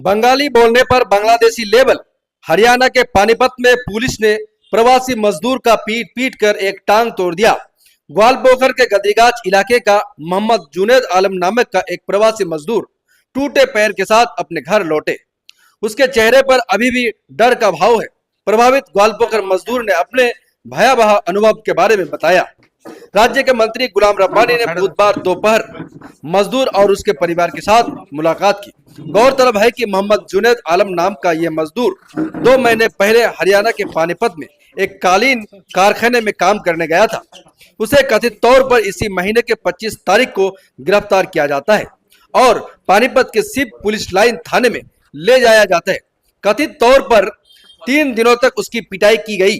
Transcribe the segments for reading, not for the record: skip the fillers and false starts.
बंगाली बोलने पर बांग्लादेशी लेबल। हरियाणा के पानीपत में पुलिस ने प्रवासी मजदूर का पीट पीट कर एक टांग तोड़ दिया। ग्वालपोखर के गद्रीगाछ इलाके का मोहम्मद जुनेद आलम नामक का एक प्रवासी मजदूर टूटे पैर के साथ अपने घर लौटे। उसके चेहरे पर अभी भी डर का भाव है। प्रभावित ग्वालपोखर मजदूर ने अपने भयावह अनुभव के बारे में बताया। राज्य के मंत्री गुलाम रब्बानी ने बुधवार दोपहर मजदूर और उसके परिवार के साथ मुलाकात की। गौरतलब है कि मोहम्मद जुनैद आलम नाम का यह मजदूर 2 महीने पहले हरियाणा के पानीपत में एक कालीन कारखाने में काम करने गया था। उसे कथित तौर पर इसी महीने के 25 तारीख को गिरफ्तार किया जाता है और पानीपत के सिप पुलिस लाइन थाने में ले जाया जाता है। कथित तौर पर 3 दिनों तक उसकी पिटाई की गई।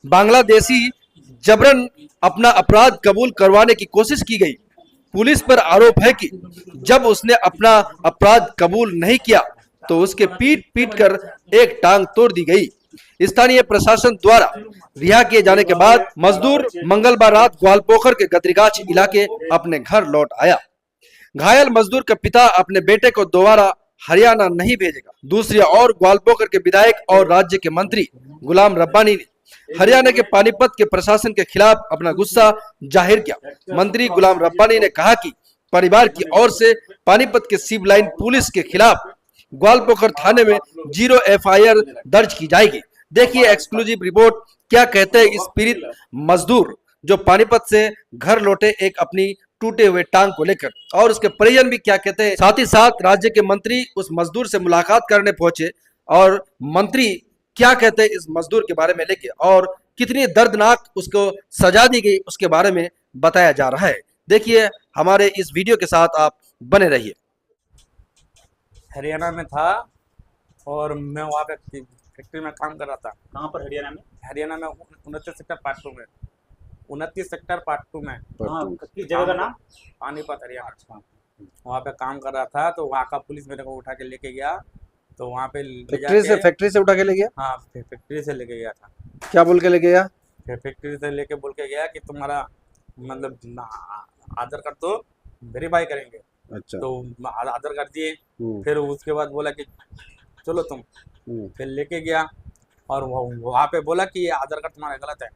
बांग्लादेशी जबरन अपना अपराध कबूल करवाने की कोशिश की गई। पुलिस पर आरोप है कि जब उसने अपना अपराध कबूल नहीं किया तो उसके पीट पीट कर एक टांग तोड़ दी गई। स्थानीय प्रशासन द्वारा रिहा किए जाने के बाद मजदूर मंगलवार रात ग्वालपोखर के गद्रीगाछ इलाके अपने घर लौट आया। घायल मजदूर का पिता अपने बेटे को दोबारा हरियाणा नहीं भेजेगा। दूसरी ओर ग्वालपोखर के विधायक और राज्य के मंत्री गुलाम रब्बानी ने हरियाणा के पानीपत के प्रशासन के खिलाफ अपना गुस्सा जाहिर किया। मंत्री गुलाम रब्बानी ने कहा कि परिवार की ओर से पानीपत के सिविल लाइन पुलिस के खिलाफ ग्वालपोखर थाने में 0 FIR दर्ज की जाएगी। देखिए एक्सक्लूसिव रिपोर्ट, क्या कहते हैं इस पीड़ित मजदूर जो पानीपत से घर लौटे एक अपनी टूटे हुए टांग को लेकर, और उसके परिजन भी क्या कहते हैं। साथ ही साथ राज्य के मंत्री उस मजदूर से मुलाकात करने पहुंचे और मंत्री क्या कहते हैं इस मजदूर के बारे में लेके, और कितनी दर्दनाक उसको सजा दी गई उसके बारे में बताया जा रहा है। देखिए हमारे इस वीडियो के साथ आप बने रहिए। हरियाणा में था और मैं वहाँ पे फैक्ट्री में काम कर रहा था। कहाँ पर हरियाणा में? हरियाणा में 29 सेक्टर पार्ट 2 में। 29 सेक्टर पार्ट 2 में। हाँ, किस जगह का नाम? पानीपत हरियाणा। अच्छा, वहाँ पे काम कर रहा था तो वहाँ का पुलिस मेरे को उठा के लेके गया। तो वहाँ पे फैक्ट्री से उठा के ले गया? हाँ, फैक्ट्री से लेके गया था। क्या बोल के ले गया? फैक्ट्री से लेके बोल के गया कि तुम्हारा मतलब आधार कार्ड तो वेरीफाई करेंगे। अच्छा। तो आधार कार्ड दिए, फिर उसके बाद बोला कि चलो तुम, फिर लेके गया और वहाँ पे बोला कि ये आधार कार्ड तुम्हारा गलत है।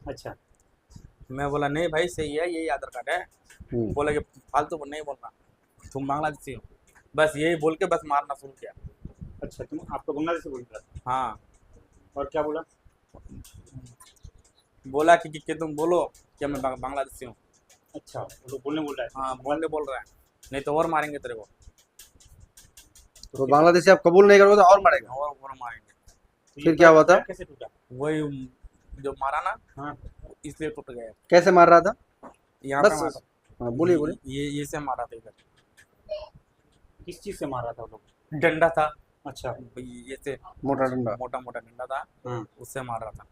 अच्छा। मैं बोला नहीं भाई सही है, यही आधार कार्ड है। बोला कि फालतू नहीं बोलना, तुम बांग्लादेशी हो। बस यही बोल के बस मारना शुरू किया। अच्छा, तुम आपको बांग्लादेश से बोल रहा था? हाँ। और क्या बोला? बोला कि तुम बोलो कि मैं बांग्लादेशी हूँ। अच्छा, वो बोलने बोल रहा है? हाँ, बोलने बोल रहा है, नहीं तो और मारेंगे तेरे को। तो बांग्लादेशी आप कबूल नहीं करोगे तो और मारेगा? और मारेंगे। तो फिर क्या हुआ था? कैसे टूटा? वही जो मारा ना, हाँ, इसलिए टूट गया। कैसे मार रहा था? यहाँ बस पे मारा। हाँ, बोलिए बोलिए। ये से मारा था इधर। किस चीज से मार रहा था वो लोग? डंडा था। अच्छा। ये से मोटा डंडा? मोटा मोटा डंडा था, हाँ। उससे मार रहा था।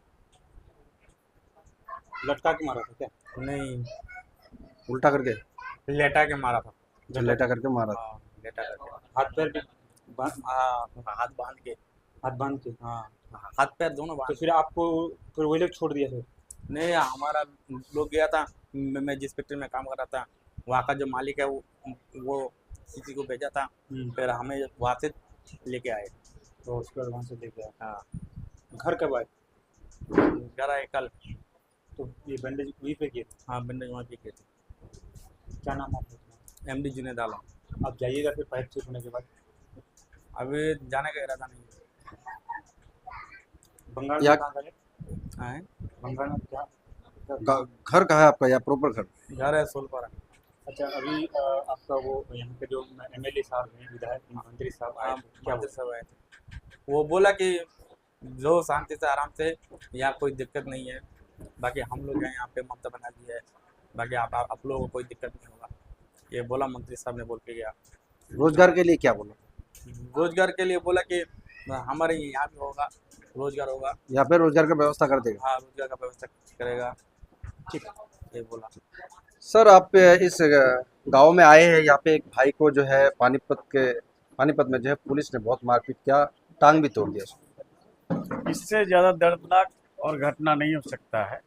लटका के मारा था क्या? नहीं, उल्टा करके? लेटा के मारा था। लेटा करके मारा था। हाँ, लेटा करके। हाथ पैर के हाँ, हाथ बांध के। हाथ बांध के? हाँ, हाथ पैर दोनों तो बांध। फिर आपको फिर वही लोग छोड़ दिया? फिर नहीं, हमारा लोग गया था। मैं जिस फैक्ट्री में काम कर रहा था वहाँ का जो मालिक है वो किसी को भेजा था, फिर हमें वहाँ से लेके आए। तो उसके बाद वहाँ से लेके आए। हाँ। घर कब आए? घर आए कल। तो ये बैंडेज वहीं पे किए थे? हाँ, बैंडेज वहाँ पे किए थे। क्या नाम है आपका? MD जुनेद आलम। आप जाइएगा फिर फाइट ठीक होने के बाद? अभी जाने का इरादा नहीं बंगाल में कहाँ गए? है। बंगाल में क्या? घर कहाँ है आपका या प्रॉपर घर? घर है सोलपारा। अच्छा, अभी आपका वो यहाँ के जो MLA साहब हैं, विधायक मंत्री साहब आए थे, क्या मंत्री साहब आए थे। वो बोला कि जो शांति से आराम से, यहाँ कोई दिक्कत नहीं है। बाकी हम लोग हैं यहाँ पे, ममता बनर्जी है, बाकी आप लोगों को कोई दिक्कत नहीं होगा, ये बोला मंत्री साहब ने बोल के गया। रोजगार के लिए क्या बोला? रोजगार के लिए बोला कि हमारे यहाँ भी होगा, रोजगार होगा, यहाँ पे रोजगार का व्यवस्था कर देगा। हाँ, रोजगार का व्यवस्था करेगा। ठीक है, ये बोला। सर आप इस गांव में आए हैं, यहाँ पे एक भाई को जो है पानीपत में जो है पुलिस ने बहुत मारपीट किया, टांग भी तोड़ दिया। इससे ज़्यादा दर्दनाक और घटना नहीं हो सकता है।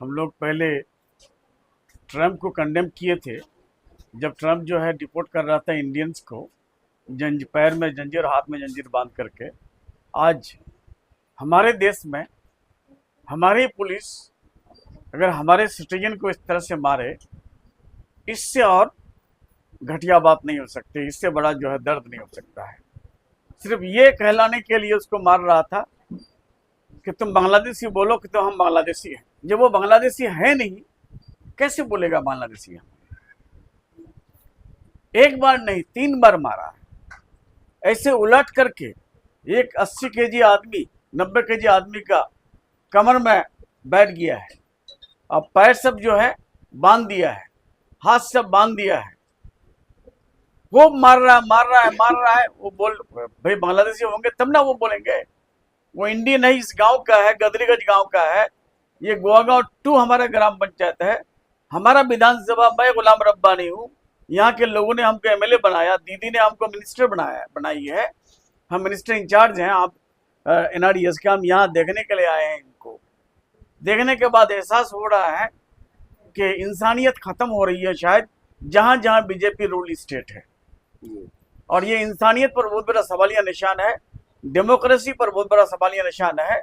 हम लोग पहले ट्रम्प को कंडेम किए थे, जब ट्रम्प जो है डिपोर्ट कर रहा था इंडियंस को, पैर में जंजीर, हाथ में जंजीर बांध करके आज हमारे देश में हमारी पुलिस अगर हमारे सिटीजन को इस तरह से मारे, इससे और घटिया बात नहीं हो सकती, इससे बड़ा जो है दर्द नहीं हो सकता है। सिर्फ ये कहलाने के लिए उसको मार रहा था कि तुम बांग्लादेशी बोलो कि तो हम बांग्लादेशी हैं। जब वो बांग्लादेशी है नहीं, कैसे बोलेगा बांग्लादेशी हम? एक बार नहीं 3 बार मारा है। ऐसे उलट करके एक 80 केजी आदमी 90 केजी आदमी का कमर में बैठ गया है, अब पैर सब जो है बांध दिया है, हाथ सब बांध दिया है, वो मार रहा है। वो बोल भाई बांग्लादेशी होंगे तब ना वो बोलेंगे। वो इंडियन है, इस गांव का है, गदरीगंज गांव का है। ये गोवागांव 2 हमारा ग्राम पंचायत है, हमारा विधानसभा। मैं गुलाम रब्बानी हूँ, यहाँ के लोगों ने हमको एमएलए बनाया, दीदी ने हमको मिनिस्टर बनाई है, हम मिनिस्टर इंचार्ज हैं। आप एनआरडीएस के, हम यहाँ देखने के लिए आए हैं। इनको देखने के बाद एहसास हो रहा है कि इंसानियत खत्म हो रही है शायद जहाँ जहाँ बीजेपी रूल स्टेट है। और ये इंसानियत पर बहुत बड़ा सवालिया निशान है, डेमोक्रेसी पर बहुत बड़ा सवालिया निशान है,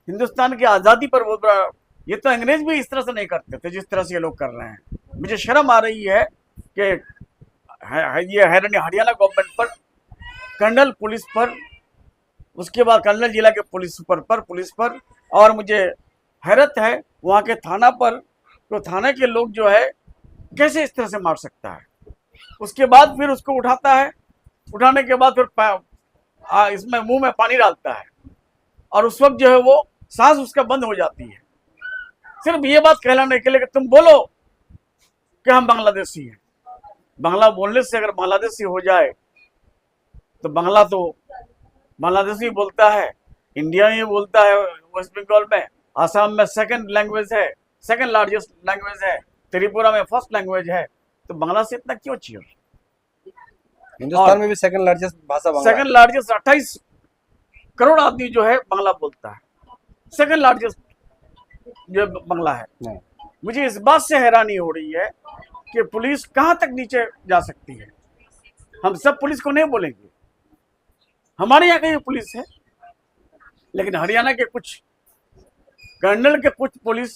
हिंदुस्तान की आज़ादी पर बहुत बड़ा। ये तो अंग्रेज भी इस तरह से नहीं करते थे जिस तरह से ये लोग कर रहे हैं। मुझे शर्म आ रही है कि ये हरियाणा गवर्नमेंट पर, कर्नल पुलिस पर, उसके बाद कर्नल जिला के पुलिस सुपर पर, पुलिस पर, और मुझे हैरत है वहाँ के थाना पर, तो थाना के लोग जो है कैसे इस तरह से मार सकता है। उसके बाद फिर उसको उठाता है, उठाने के बाद फिर इसमें मुंह में पानी डालता है, और उस वक्त जो है वो सांस उसका बंद हो जाती है, सिर्फ ये बात कहलाने के लिए कि तुम बोलो कि हम बांग्लादेशी हैं। बांग्ला बोलने से अगर बांग्लादेशी हो जाए तो बांग्ला तो बांग्लादेशी बोलता है, इंडिया में बोलता है, वेस्ट बंगाल में, आसाम में सेकंड लैंग्वेज है, सेकंड लार्जेस्ट लैंग्वेज है, त्रिपुरा में फर्स्ट लैंग्वेज है, तो बांग्ला से इतना क्यों चाहिए? हिंदुस्तान में भी सेकंड लार्जेस्ट भाषा बांग्ला है। सेकंड लार्जेस्ट 28 करोड़ आदमी जो है बांग्ला बोलता है, सेकंड लार्जेस्ट जो बांग्ला है। मुझे इस बात से हैरानी हो रही है कि पुलिस कहां तक नीचे जा सकती है। हम सब पुलिस को नहीं बोलेंगे, हमारे यहाँ की पुलिस है, लेकिन हरियाणा के कुछ कर्नल के कुछ पुलिस,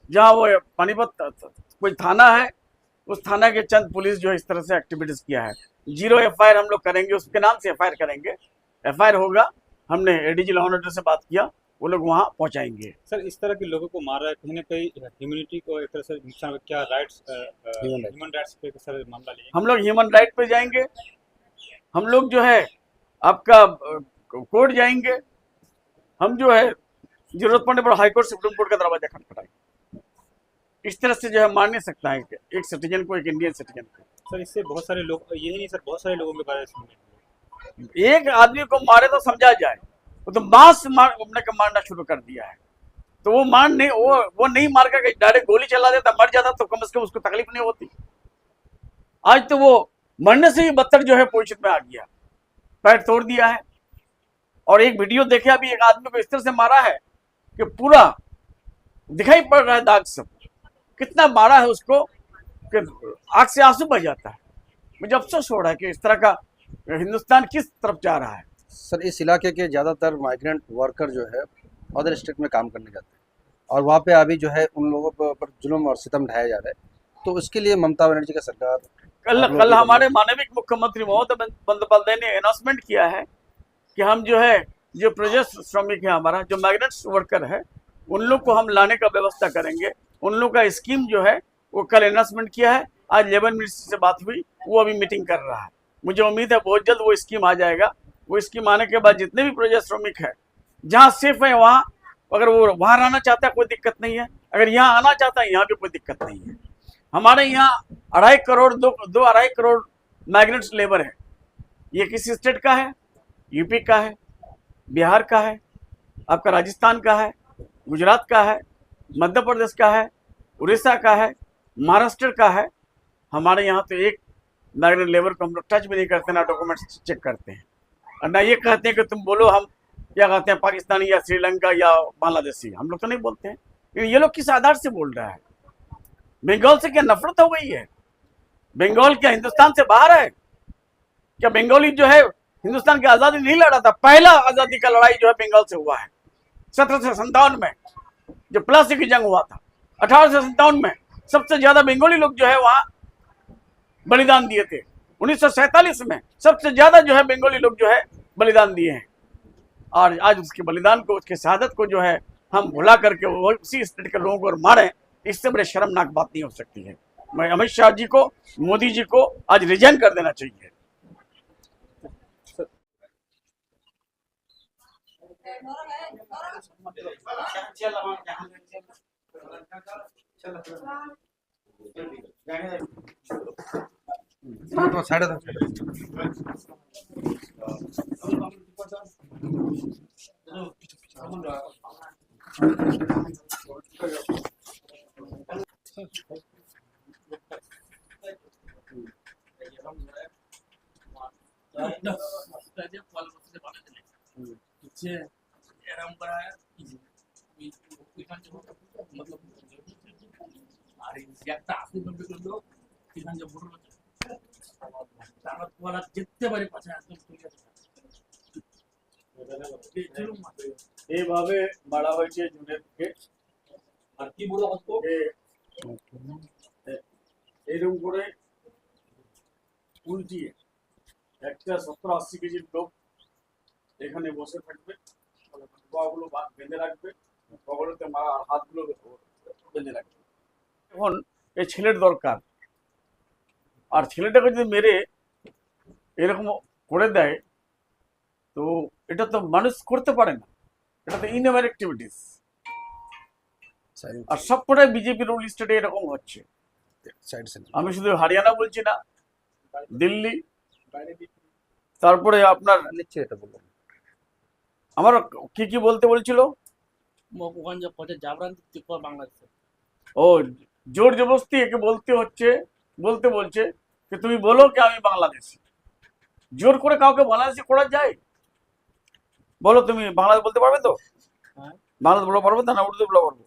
जहाँ वो पानीपत कोई थाना है, उस थाना के चंद पुलिस जो इस तरह से एक्टिविटीज किया है। 0 एफआईआर हम लोग करेंगे, उसके नाम से एफआईआर करेंगे, एफआईआर होगा। हमने एडीजी लॉ एंड ऑर्डर से बात किया, वो लोग वहाँ पहुँचाएंगे। सर, इस तरह के लोगों को मार रहा है, कहीं ना कहीं ह्यूमैनिटी को एक तरह से नुकसान, क्या राइट्स, ह्यूमन राइट्स पे सर मामला लिए? हम लोग ह्यूमन राइट पे जाएंगे, हम लोग जो है आपका कोर्ट जाएंगे, हम जो है जरूरत पड़ने पर हाईकोर्ट सुप्रीम कोर्ट का दरवाजा खटखटाएंगे। इस तरह से जो है मार नहीं सकता है एक सिटीजन को, एक इंडियन सिटीजन को। सर, इससे बहुत सारे लोग, यही नहीं सर, बहुत सारे लोगों के बारे में एक आदमी को मारे तो समझा जाए, वो तो बांस मारना शुरू कर दिया है। तो वो मार नहीं, वो नहीं मार कर डायरेक्ट गोली चला देता, मर जाता तो कम से कम उसको तकलीफ नहीं होती। आज तो वो मरने से ही बदतर जो है पोजीशन में आ गया, पैर तोड़ दिया है। और एक वीडियो देखे अभी, एक आदमी को इस तरह से मारा है कि पूरा दिखाई पड़ रहा है दाग सब, कितना मारा है उसको कि आंख से आंसू बह जाता है। मुझे अफसोस हो रहा है कि इस तरह का हिंदुस्तान किस तरफ जा रहा है। सर, इस इलाके के ज़्यादातर माइग्रेंट वर्कर जो है अदर स्टेट में काम करने जाते हैं, और वहाँ पे अभी जो है उन लोगों पर जुल्म और सितम ढाया जा रहा है, तो उसके लिए ममता बनर्जी का सरकार, कल हमारे माननीय मुख्यमंत्री ममता बंदोपाध्याय ने अनाउंसमेंट किया है कि हम जो है, जो प्रदेश श्रमिक है हमारा, जो माइग्रेंट्स वर्कर है, उन लोग को हम लाने का व्यवस्था करेंगे। उन लोग का स्कीम जो है वो कल अनाउंसमेंट किया है, आज लेबर मिनिस्टर से बात हुई, वो अभी मीटिंग कर रहा है। मुझे उम्मीद है बहुत जल्द वो स्कीम आ जाएगा। वो स्कीम आने के बाद जितने भी प्रदेश श्रमिक है, जहाँ सेफ है वहाँ, अगर वो वहाँ रहना चाहता है कोई दिक्कत नहीं है, अगर यहाँ आना चाहता है यहाँ भी कोई दिक्कत नहीं है। हमारे यहाँ 2.5 करोड़ 2.5 करोड़ माइग्रेंट्स लेबर है। ये किस स्टेट का है? यूपी का है, बिहार का है, आपका राजस्थान का है, गुजरात का है, मध्य प्रदेश का है, उड़ीसा का है, महाराष्ट्र का है। हमारे यहाँ तो एक माइग्रेंट लेबर को हम लोग टच भी नहीं करते, ना डॉक्यूमेंट्स चेक करते हैं, और ना ये कहते हैं कि तुम बोलो हम क्या कहते हैं, पाकिस्तानी या श्रीलंका या बांग्लादेशी। हम लोग तो नहीं बोलते हैं। लेकिन ये लोग किस आधार से बोल रहा है? बंगाल से क्या नफरत हो गई है? बंगाल क्या हिंदुस्तान से बाहर है? क्या बंगाली जो है हिंदुस्तान की आजादी नहीं लड़ा था? पहला आजादी का लड़ाई जो है बंगाल से हुआ है 1757 में, जो प्लासी की जंग हुआ था। 1857 में सबसे ज्यादा बंगाली लोग जो है वहां बलिदान दिए थे। 1947 में सबसे ज्यादा जो है बंगाली लोग जो है बलिदान दिए हैं। और आज उसके बलिदान को, उसके शहादत को जो है हम भुला करके वो उसी स्टेट के लोगों को मारे, इससे बड़े शर्मनाक बात नहीं हो सकती है। मैं अमित शाह जी को, मोदी जी को आज रिजाइन कर देना चाहिए। तो साइड এইভাবে মারা হয়েছে জুনেদকে। আর কি বড় হতো এরকম করে উল্টিয়ে একটা 70-80 কেজির লোক এখানে বসে থাকবে, পাগুলো বেঁধে রাখবে, পাগুলোতে মারা হাতগুলো বেঁধে রাখবে। এখন এই ছেলের দরকার, আর ছেলেটাকে যদি মেরে এরকম করে দেয় তো এটা তো মানুষ করতে পারে না, এটা তো ইনএভার অ্যাক্টিভিটিস। আর সবকটাই বিজেপি রুল স্টেটে এরকম হচ্ছে। আমি শুধু হরিয়ানা বলছি না, দিল্লি, তারপরে আপনার আমার কি কি বলতে বলছিল, ও জোর জবরদস্তি একে বলতে বলছে कि তুমি বলো कि আমি বাংলাদেশি। জোর করে কাউকে বাংলাদেশি করা যায়? বলো তুমি বাংলাদেশ বলতে পারবে তো? বাংলাদেশ বলতে পারবে না উর্দু বলতে পারবো?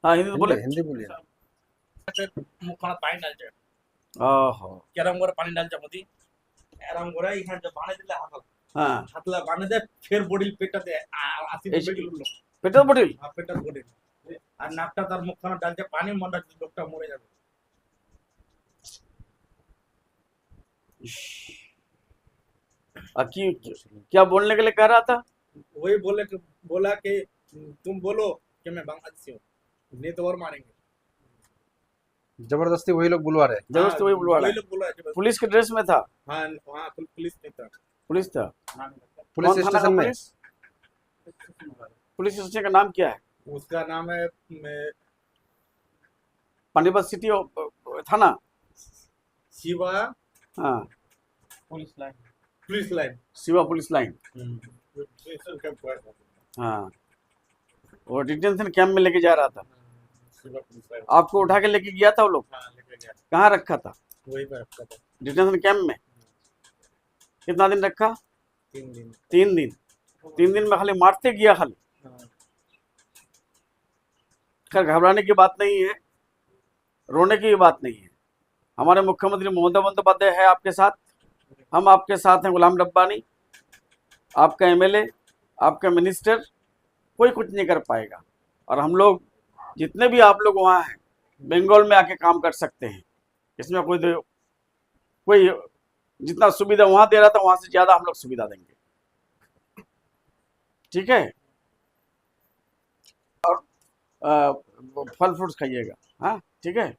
হ্যাঁ হিন্দি বলে, हिंदी बोलिए ना। মুখখানা পানি ডালছে, ওহো কেরম করে পানি ডালছে মতি, এরম করে এখানে যে বানে দিলে হ্যাঁ হাতলা বানে দেয়, ফের বডিল পেটাতে আসি পেটের বটিল। পেটার বডিল আর নাকটা তার মুখখানা ডালছে পানি, মনে হচ্ছে লোকটা মরে যাবে। কি क्या बोलने के लिए कह रहा था? वही बोला कि तुम बोलो कि मैं बांग्लादेशी हूँ, नहीं तो और मारेंगे। जबरदस्ती वही लोग बुलवा रहे हैं। जबरदस्ती वही बुलवा रहा वही है। लोग बोला है जबरदस्ती। पुलिस के ड्रेस में था? हाँ वहाँ पुलिस नहीं था। पुलिस था? पुलिस कौन थाना का स्टेशन में पुलिस? पुलिस स्टेशन का नाम क्या है? उसका नाम है पानीपत सिटी थाना। शिवा हाँ police line. Shiva police line. हाँ वो डिटेंशन कैंप में लेके जा रहा था। Shiva police line. आपको उठा के लेके गया था वो लोग? हाँ लेके गया, कहाँ रखा था? वही पर रखा था डिटेंशन कैंप में। कितना दिन रखा? 3 दिन। 3 दिन। 3 दिन में खाली मारते गया खाली। हाँ। खैर घबराने की बात नहीं है, रोने की बात नहीं है। हमारे मुख्यमंत्री ममता बंदोपाध्याय है आपके साथ, हम आपके साथ हैं। गुलाम रब्बानी, आपका एमएलए, आपका मिनिस्टर, कोई कुछ नहीं कर पाएगा। और हम लोग जितने भी आप लोग वहाँ हैं बंगाल में आके काम कर सकते हैं। इसमें कोई जितना सुविधा वहाँ दे रहा था वहाँ से ज़्यादा हम लोग सुविधा देंगे। ठीक है? और फल फ्रूट्स खाइएगा। हाँ ठीक है।